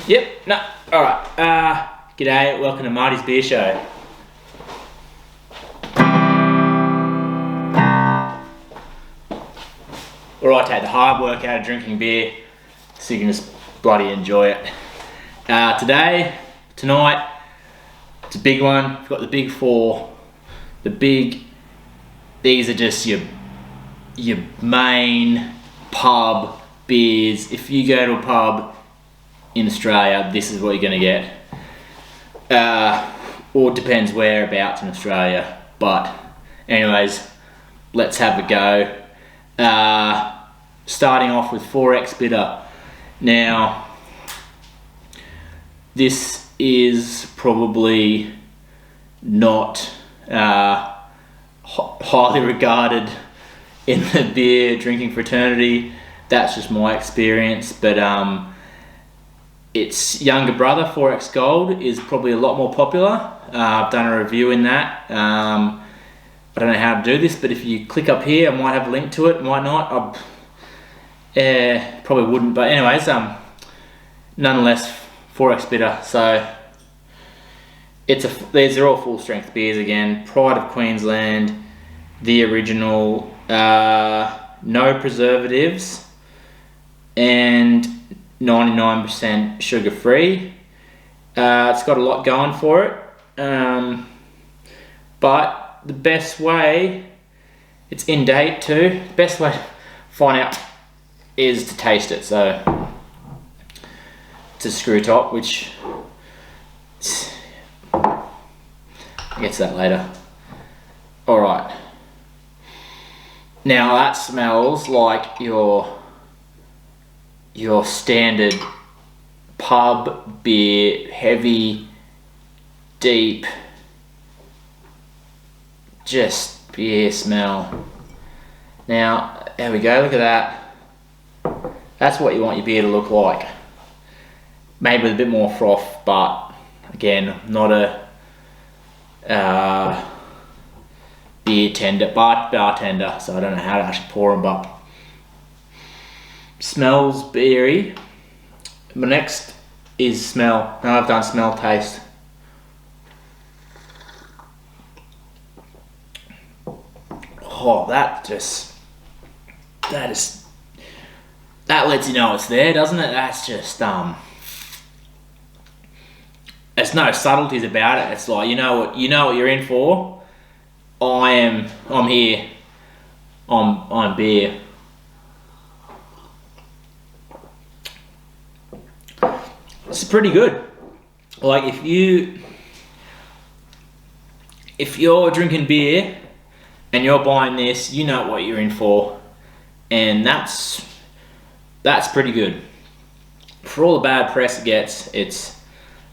Yep, no, alright. G'day, welcome to Marty's Beer Show. Alright, take the hard work out of drinking beer so you can just bloody enjoy it. Tonight, it's a big one. We've got the big four. These are just your main pub beers. If you go to a pub in Australia, this is what you're going to get. Or it depends whereabouts in Australia. But anyways, let's have a go. Starting off with XXXX Bitter. Now, this is probably not highly regarded in the beer drinking fraternity. That's just my experience, but its younger brother, XXXX Gold, is probably a lot more popular. I've done a review in that. I don't know how to do this, but if you click up here, I might have a link to it, might not. Probably wouldn't, but anyways, nonetheless, XXXX Bitter. So these are all full strength beers again. Pride of Queensland, the original, no preservatives, and 99% sugar free. It's got a lot going for it, but the best way, it's in date too, the best way to find out is to taste it. So it's a screw top, which I'll get to that later. Alright, now that smells like your standard pub beer, heavy, deep, just beer smell. Now, there we go, look at that. That's what you want your beer to look like. Maybe with a bit more froth, but again, not a bartender, so I don't know how to actually pour them, but smells beery. My next is smell. Now I've done smell taste. Oh, that lets you know it's there, doesn't it? That's just there's no subtleties about it. It's like you know what you're in for. I'm here on beer. It's pretty good. Like if you're drinking beer and you're buying this, you know what you're in for, and that's pretty good. For all the bad press it gets,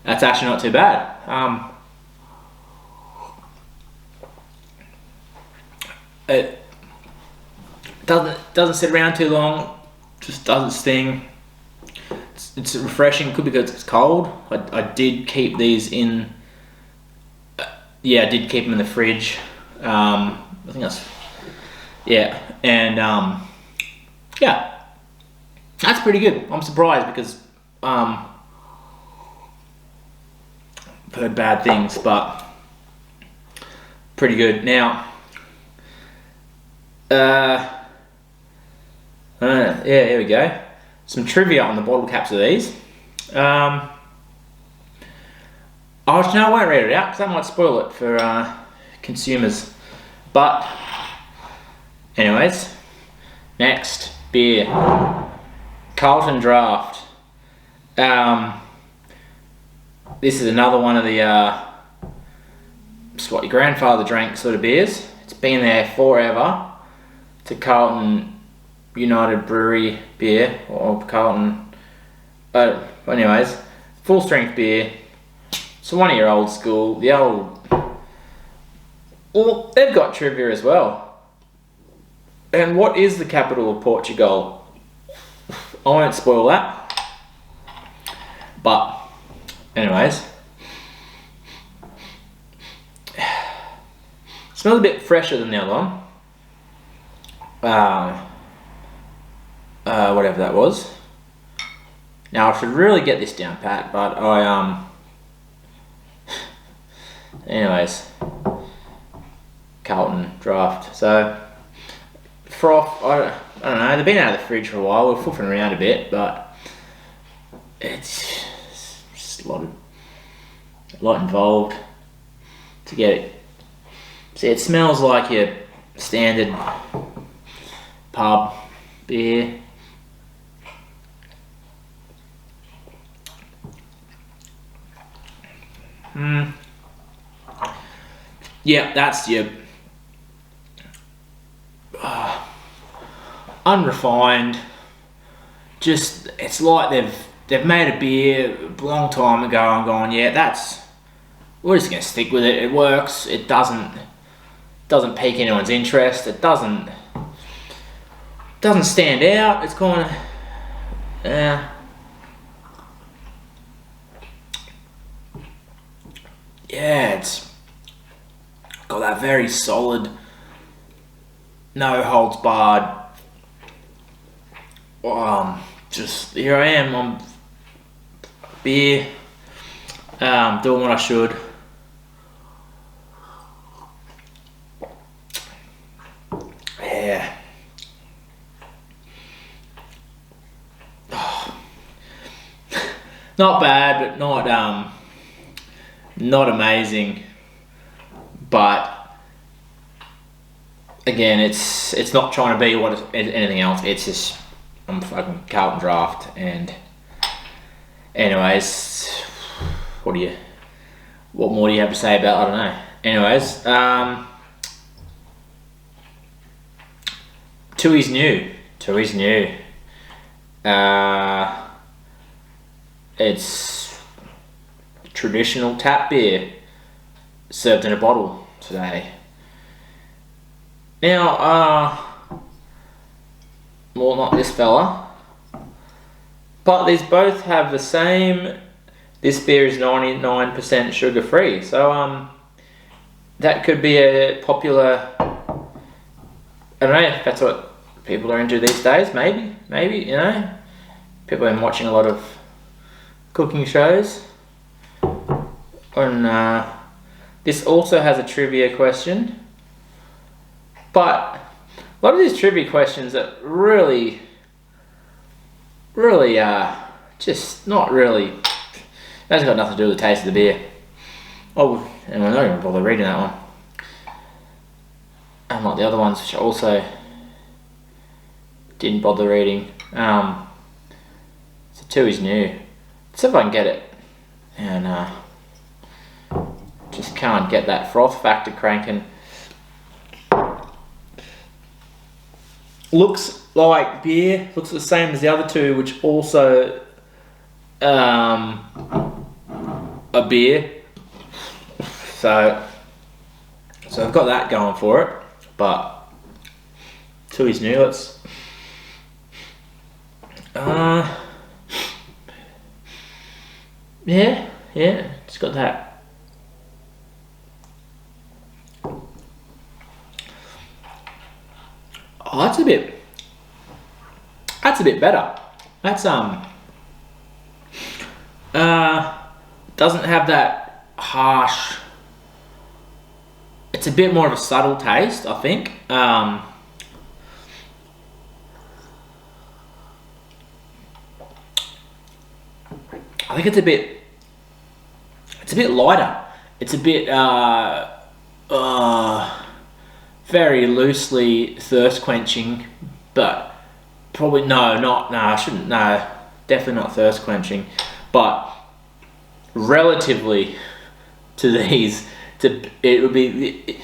that's actually not too bad. It doesn't sit around too long, just does its thing. It's refreshing. Could be because it's cold. I did keep these in. I did keep them in the fridge. I think that's and that's pretty good. I'm surprised because I've heard bad things, but pretty good. Now, here we go. Some trivia on the bottle caps of these. I won't read it out because that might spoil it for consumers. But, anyways, next beer, Carlton Draught. This is another one of the just what your grandfather drank sort of beers. It's been there forever. It's a Carlton United Brewery beer, or Carlton, anyways, full strength beer. So one of your old school, well, they've got trivia as well. And what is the capital of Portugal? I won't spoil that. But, anyways, smells a bit fresher than the other one. Whatever that was. Now I should really get this down pat, but anyways, Carlton Draught. So froth, I don't know. They've been out of the fridge for a while. We're flipping around a bit, but it's just a lot involved to get it. See, it smells like your standard pub beer. Yeah, that's your unrefined. Just, it's like they've made a beer a long time ago and gone, yeah, we're just gonna stick with it. It works. It doesn't pique anyone's interest. It doesn't stand out. It's kind of it's got that very solid, no holds barred. Just here I am on beer, doing what I should. Yeah. Not bad, but not amazing. But again, it's not trying to be anything else. It's just, I'm fucking Carlton Draught. And anyways, what more do you have to say about? I don't know. Anyways, Tooheys new. It's traditional tap beer served in a bottle today. Now, well, not this fella, but these both have the same. This beer is 99% sugar free, so that could be a popular. I don't know if that's what people are into these days. Maybe you know, people have been watching a lot of cooking shows. And this also has a trivia question, but a lot of these trivia questions are really just not really. It hasn't got nothing to do with the taste of the beer. Oh, and I'm not even bother reading that one. Unlike the other ones, which I also didn't bother reading. So Tooheys new. Let's see if I can get it. And just can't get that froth factor cranking. Looks like beer. Looks the same as the other two, which also a beer. So I've got that going for it. But Tooheys new. Let's yeah, it's got that. Oh, that's a bit better. That's doesn't have that harsh. It's a bit more of a subtle taste, I think. I think it's a bit lighter. It's a bit very loosely thirst quenching, but probably definitely not thirst quenching, but relatively to these, it would be,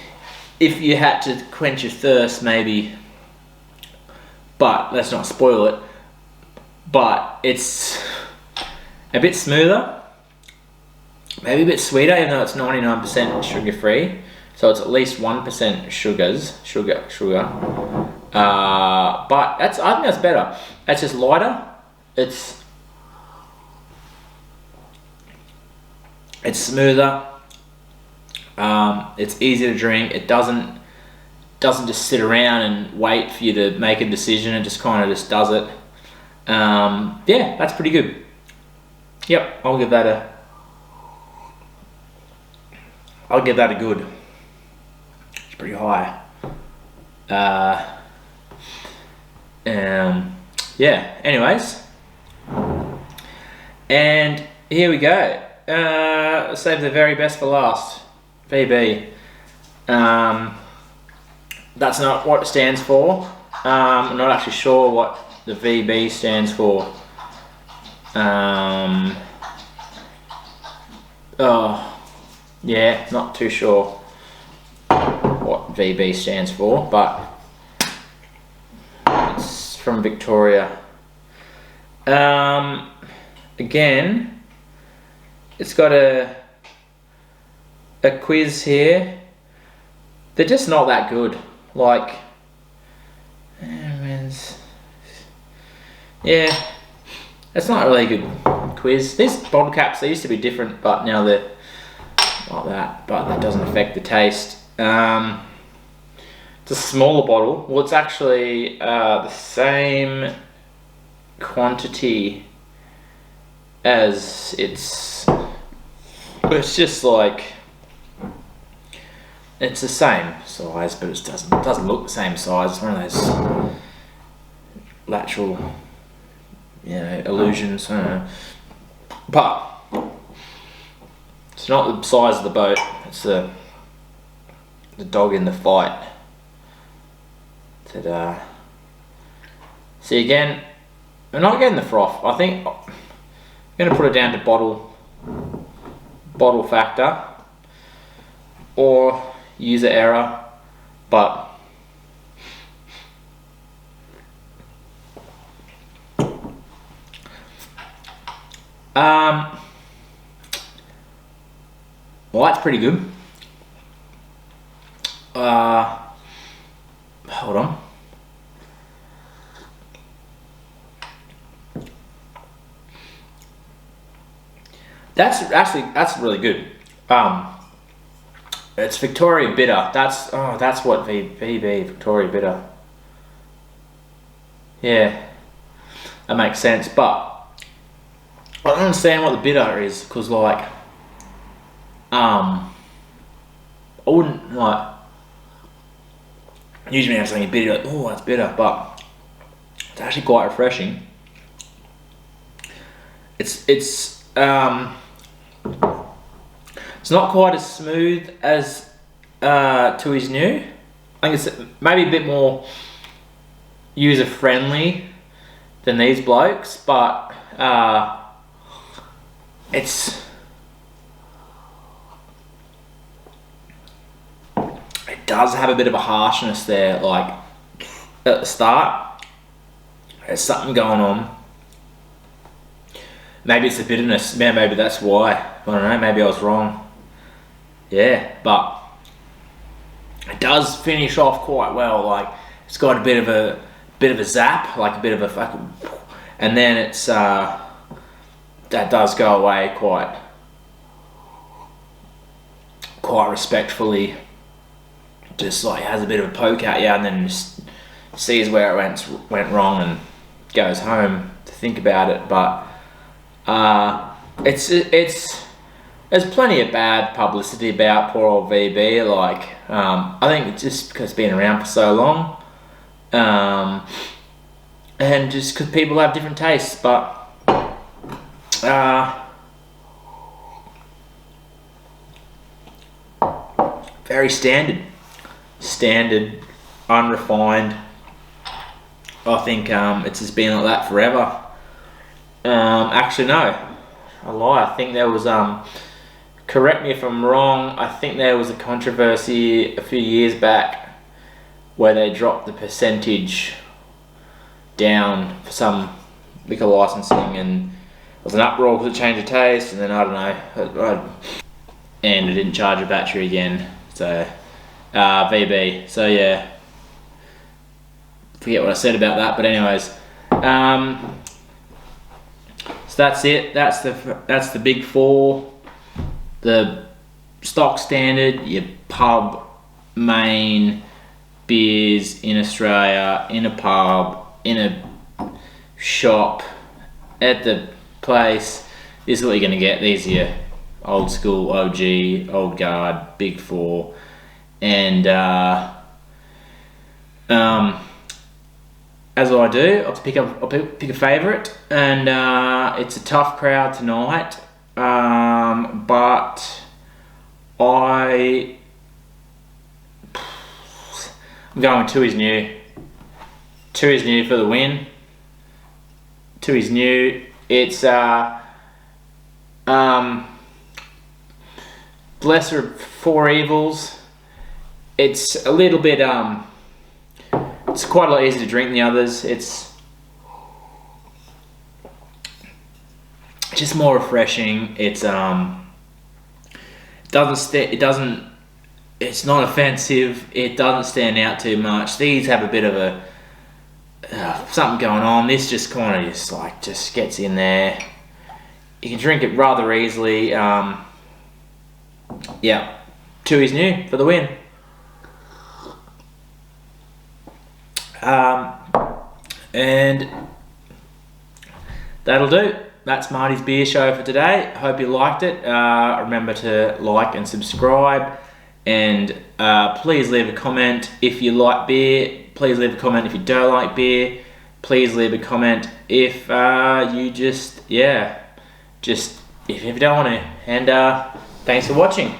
if you had to quench your thirst, maybe, but let's not spoil it. But it's a bit smoother, maybe a bit sweeter, even though it's 99% sugar free. So it's at least 1% sugar. But I think that's better. It's just lighter. It's smoother. It's easier to drink. It doesn't just sit around and wait for you to make a decision. It just kind of just does it. Yeah, that's pretty good. Yep, I'll give that a good. It's pretty high. Yeah, anyways. And here we go. Save the very best for last. VB. That's not what it stands for. I'm not actually sure what the VB stands for. Oh, yeah, not too sure what VB stands for, but it's from Victoria. Again, it's got a quiz here. They're just not that good. Like, yeah, it's not really a good quiz. These bottle caps, they used to be different, but now they're like that, but that doesn't affect the taste. It's a smaller bottle. Well, it's actually the same quantity as it's just like, it's the same size, but it doesn't look the same size. It's one of those lateral, illusions. I don't know. But it's not the size of the boat. It's the dog in the fight. See, again, we're not getting the froth. I think I'm going to put it down to bottle factor or user error, but well, that's pretty good. Hold on. That's really good. It's Victoria Bitter. That's what VB Victoria Bitter. Yeah, that makes sense. But I don't understand what the bitter is, because like, I wouldn't like. Usually, when I'm saying bitter, like, oh, that's bitter, but it's actually quite refreshing. It's not quite as smooth as Tooheys New. I think it's maybe a bit more user friendly than these blokes, but it does have a bit of a harshness there, like at the start. There's something going on. Maybe it's the bitterness. Yeah, maybe that's why. I don't know. Maybe I was wrong. Yeah, but it does finish off quite well. Like, it's got a bit of a zap, like a bit of a fucking, and then it's that does go away quite respectfully. Just like has a bit of a poke at you, and then just sees where it went wrong and goes home to think about it. But there's plenty of bad publicity about poor old VB. Like, I think it's just because it's been around for so long, and just because people have different tastes. But very standard, unrefined. I think it's just been like that forever. Actually, no, I lie. I think there was correct me if I'm wrong, I think there was a controversy a few years back where they dropped the percentage down for some liquor licensing, and there was an uproar because it changed the taste, and then I don't know, and it didn't charge a battery again. So VB. So yeah, forget what I said about that. But anyways, so that's it. That's the big four. The stock standard, your pub main beers in Australia, in a pub, in a shop, at the place, This is what you're going to get. These are your old school OG, old guard, big four. And as I do, I'll pick a favourite, and it's a tough crowd tonight. But I'm going with Tooheys New. Tooheys New for the win. Tooheys New. It's lesser of four evils. It's a little bit it's quite a lot easier to drink than the others. It's just more refreshing. It's it's not offensive. It doesn't stand out too much. These have a bit of a something going on. This just kind of just gets in there. You can drink it rather easily. Yeah, Tooheys New for the win. And that'll do. That's Marty's Beer Show for today. Hope you liked it. Remember to like and subscribe, and please leave a comment if you like beer. Please leave a comment if you don't like beer. Please leave a comment if if you don't want to. And thanks for watching.